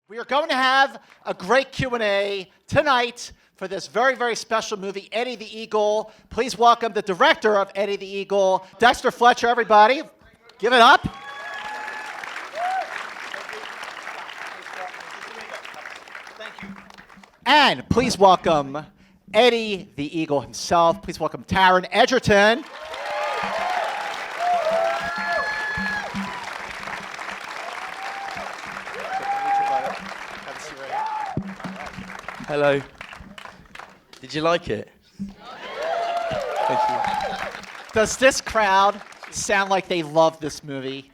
We are going to have a great Q&A tonight for this very, very special movie, Eddie the Eagle. Please welcome the director of Eddie the Eagle, Dexter Fletcher, everybody. Give it up. Thank you. And please welcome Eddie the Eagle himself. Please welcome Taron Egerton. Hello. Did you like it? Thank you. Does this crowd sound like they love this movie?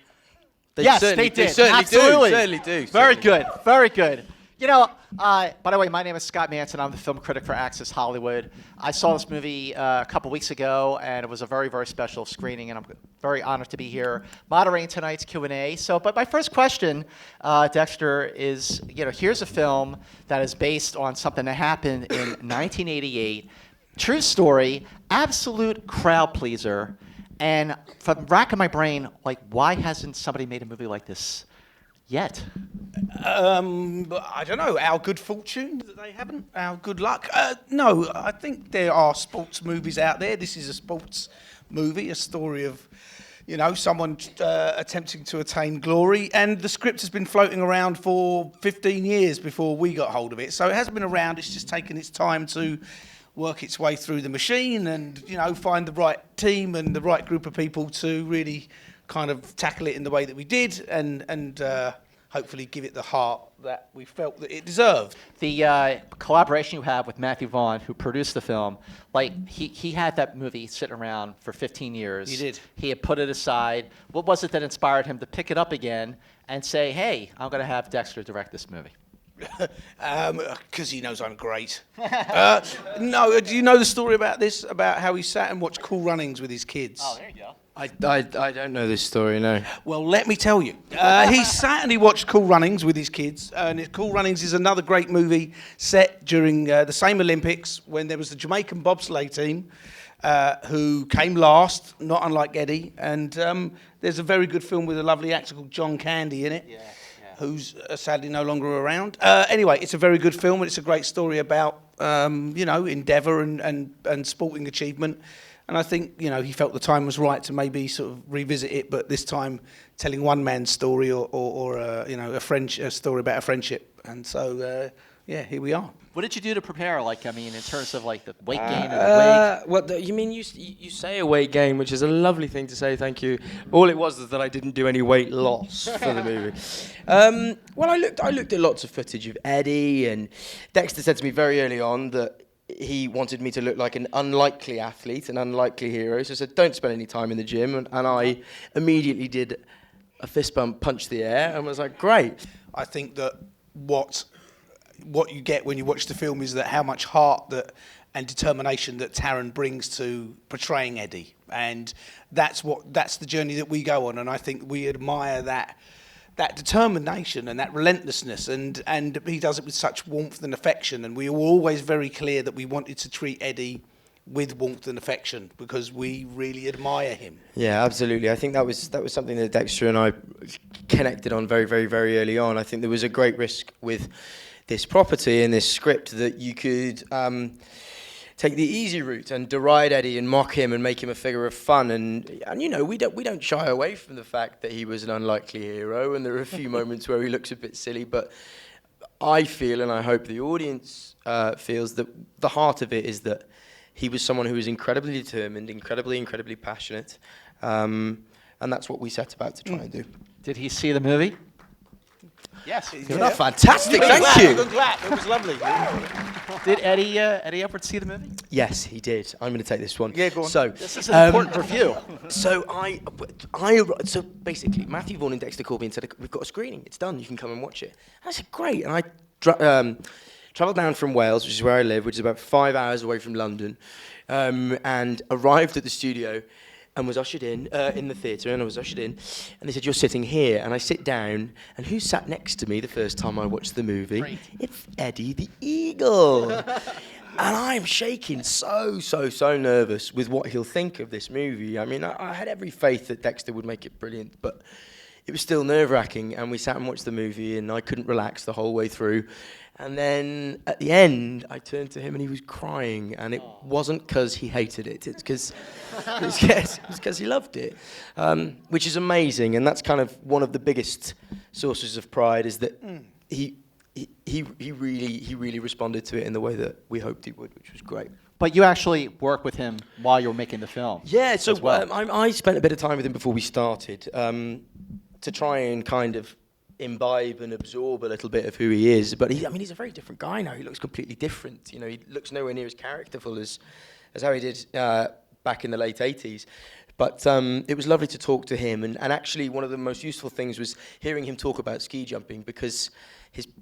They Yes, certainly, they did. They certainly Absolutely. do. Certainly do. Very certainly good. Very good. You know, by the way, my name is Scott Manson. I'm the film critic for Access Hollywood. I saw this movie a couple weeks ago, and it was a very, very special screening, and I'm very honored to be here moderating tonight's Q&A. But my first question, Dexter, is, here's a film that is based on something that happened in 1988. True story, absolute crowd pleaser. And from racking my brain, why hasn't somebody made a movie like this yet? I don't know, our good fortune that they haven't, our good luck. No, I think there are sports movies out there. This is a sports movie, a story of, someone attempting to attain glory. And the script has been floating around for 15 years before we got hold of it. So it hasn't been around, it's just taken its time to work its way through the machine and, find the right team and the right group of people to really kind of tackle it in the way that we did and hopefully give it the heart that we felt that it deserved. The collaboration you have with Matthew Vaughn, who produced the film, he had that movie sitting around for 15 years. He did. He had put it aside. What was it that inspired him to pick it up again and say, hey, I'm going to have Dexter direct this movie? Because he knows I'm great. No, do you know the story about this, about how he sat and watched Cool Runnings with his kids? Oh, there you go. I don't know this story, no. Well, let me tell you. He sat and he watched Cool Runnings with his kids. And Cool Runnings is another great movie set during the same Olympics when there was the Jamaican bobsleigh team who came last, not unlike Eddie. And there's a very good film with a lovely actor called John Candy in it. Yeah. Who's sadly no longer around. Anyway, it's a very good film, and it's a great story about, endeavour and sporting achievement. And I think, he felt the time was right to maybe sort of revisit it, but this time telling one man's story or a story about a friendship. And so, here we are. What did you do to prepare, in terms of, the weight gain or the weight? What you mean? You say a weight gain, which is a lovely thing to say. Thank you. All it was that I didn't do any weight loss for the movie. Well, I looked at lots of footage of Eddie, and Dexter said to me very early on that he wanted me to look like an unlikely athlete, an unlikely hero. So I said, don't spend any time in the gym, and I immediately did a fist bump, punch the air, and was like, great. I think that what you get when you watch the film is that how much heart and determination that Taron brings to portraying Eddie, and that's the journey that we go on, and I think we admire that determination and that relentlessness, and he does it with such warmth and affection, and we were always very clear that we wanted to treat Eddie with warmth and affection because we really admire him. Yeah, absolutely. I think that was something that Dexter and I connected on very, very, very early on. I think there was a great risk with this property and this script that you could take the easy route and deride Eddie and mock him and make him a figure of fun, and we don't shy away from the fact that he was an unlikely hero, and there are a few moments where he looks a bit silly, but I feel, and I hope the audience feels, that the heart of it is that he was someone who was incredibly determined, incredibly passionate, and that's what we set about to try and do. Did he see the movie? Yes. Yeah. Fantastic, thank you. Good clap. It was lovely. Did Eddie ever see the movie? Yes, he did. I'm going to take this one. Yeah, go on. So, this is an important review. So so basically, Matthew Vaughn and Dexter called me and said, we've got a screening. It's done. You can come and watch it. And I said, great. And I travelled down from Wales, which is where I live, which is about 5 hours away from London, and arrived at the studio and was ushered in the theatre, and I was ushered in, and they said, you're sitting here, and I sit down, and who sat next to me the first time I watched the movie? Great. It's Eddie the Eagle. And I'm shaking so nervous with what he'll think of this movie. I mean, I had every faith that Dexter would make it brilliant, but it was still nerve-wracking, and we sat and watched the movie, and I couldn't relax the whole way through. And then at the end, I turned to him and he was crying, and it wasn't because he hated it. It's because he loved it, which is amazing. And that's kind of one of the biggest sources of pride, is that he really responded to it in the way that we hoped he would, which was great. But you actually worked with him while you were making the film. Yeah, so as well. I spent a bit of time with him before we started to try and kind of imbibe and absorb a little bit of who he is. But he's a very different guy now. He looks completely different. You know, he looks nowhere near as characterful as how he did back in the late 80s. But it was lovely to talk to him. And actually, one of the most useful things was hearing him talk about ski jumping, because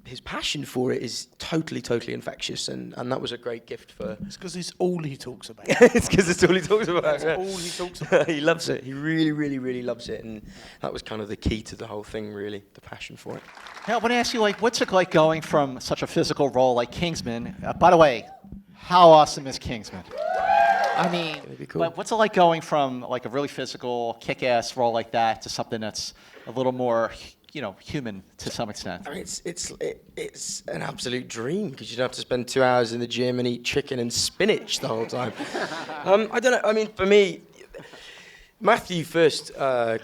his passion for it is totally infectious. And that was a great gift for... It's because it's all he talks about. It's because it's all he talks about. That's all he talks about. He loves it. He really loves it. And that was kind of the key to the whole thing, really, the passion for it. Now, I want to ask you, like, what's it like going from such a physical role like Kingsman? By the way, how awesome is Kingsman? I mean, Cool. but what's it like going from like a really physical, kick-ass role like that to something that's a little more, human to some extent? I mean, it's an absolute dream, because you don't have to spend 2 hours in the gym and eat chicken and spinach the whole time. I don't know. I mean, for me, Matthew first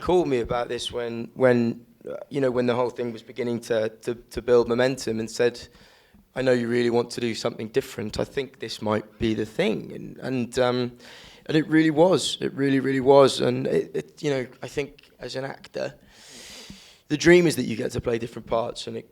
called me about this when the whole thing was beginning to build momentum, and said, I know you really want to do something different. I think this might be the thing, and it really was. It really was. And I think as an actor, the dream is that you get to play different parts and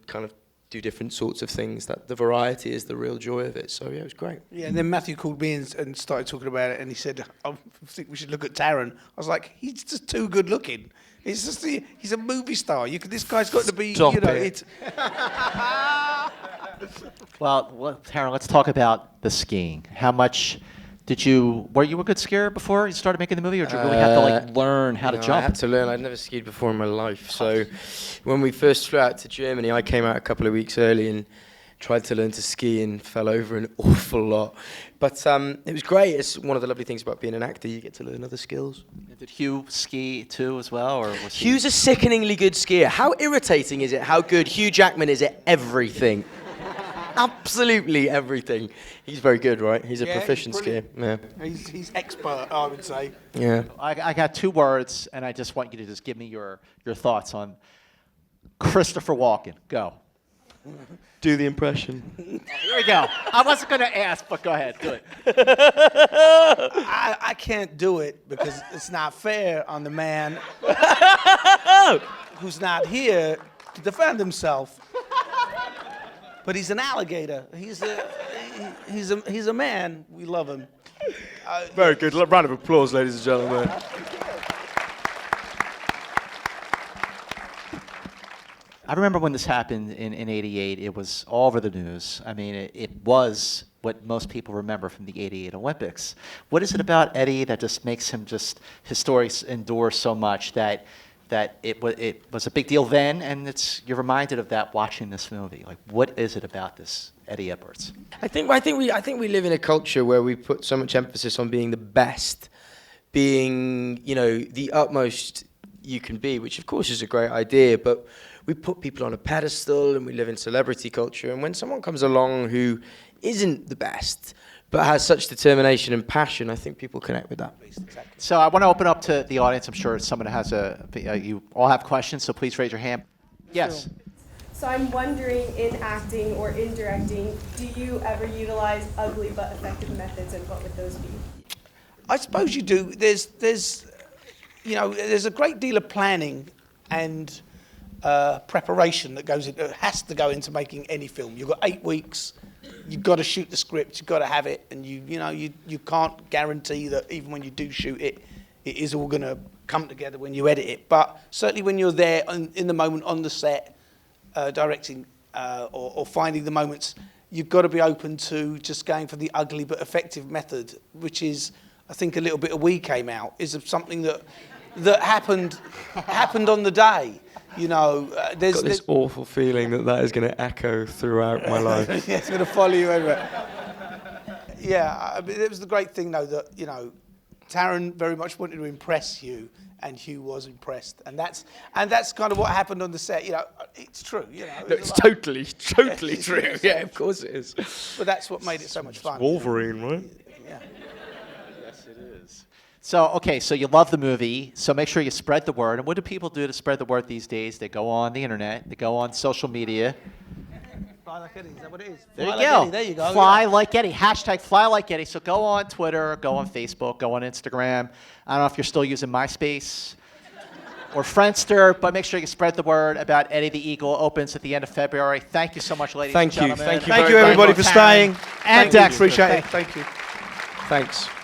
kind of do different sorts of things. That the variety is the real joy of it. So yeah, it was great. Yeah, and then Matthew called me and started talking about it, and he said, I think we should look at Taron. I was like, he's just too good looking. It's just he's a movie star. This guy's got to be, Stop it. It's Well, Taron, let's talk about the skiing. How much were you a good skier before you started making the movie, or did you really have to learn how to jump? I had to learn. I'd never skied before in my life. So when we first flew out to Germany, I came out a couple of weeks early and tried to learn to ski and fell over an awful lot. But it was great. It's one of the lovely things about being an actor. You get to learn other skills. Did Hugh ski too as well, or was Hugh's a sickeningly good skier. How irritating is it how good Hugh Jackman is at everything? Absolutely everything. He's very good, right? He's a proficient skier. Yeah. he's expert, I would say. Yeah. I got 2 words, and I just want you to just give me your thoughts on Christopher Walken. Go. Do the impression. Here we go. I wasn't going to ask, but go ahead. Do it. I can't do it because it's not fair on the man who's not here to defend himself. But he's an alligator. He's a man. We love him. Very good. Round of applause, ladies and gentlemen. I remember when this happened in '88, it was all over the news. I mean, it was what most people remember from the '88 Olympics. What is it about Eddie that just makes him his story endure so much that it was a big deal then, and you're reminded of that watching this movie? Like, what is it about this Eddie Edwards? I think we live in a culture where we put so much emphasis on being the best, being the utmost you can be, which of course is a great idea, but we put people on a pedestal and we live in celebrity culture. And when someone comes along who isn't the best but has such determination and passion, I think people connect with that. So I want to open up to the audience. I'm sure someone has you all have questions, so please raise your hand. Yes. So I'm wondering, in acting or in directing, do you ever utilize ugly but effective methods, and what would those be? I suppose you do. There's a great deal of planning and preparation that has to go into making any film. You've got 8 weeks. You've got to shoot the script. You've got to have it, and you can't guarantee that even when you do shoot it, it is all going to come together when you edit it. But certainly when you're there in the moment on the set, directing or finding the moments, you've got to be open to just going for the ugly but effective method, which is, I think, a little bit of We Came Out is something that happened on the day. There's Got this awful feeling that is going to echo throughout my life. Yeah, it's going to follow you everywhere. Yeah, I mean, it was the great thing though that Taron very much wanted to impress you, and Hugh was impressed, and that's kind of what happened on the set. You know, it's true. You know, No, it's totally true. Yeah, of course it is. But that's what made it so much fun. Wolverine, right? Yeah. Yes, it is. So, okay, so you love the movie, so make sure you spread the word. And what do people do to spread the word these days? They go on the internet, they go on social media. Fly like Eddie, is that what it is? There Fly you like go. Eddie, there you go. Fly yeah. like Eddie. Hashtag fly like Eddie. So go on Twitter, go on Facebook, go on Instagram. I don't know if you're still using MySpace or Friendster, but make sure you spread the word about Eddie the Eagle. Opens at the end of February. Thank you so much, ladies Thank and you. gentlemen. Thank you Thank very you, much. everybody, for Taron staying. and Thank you. Dexter. Appreciate it. Thank Thank you. Thanks.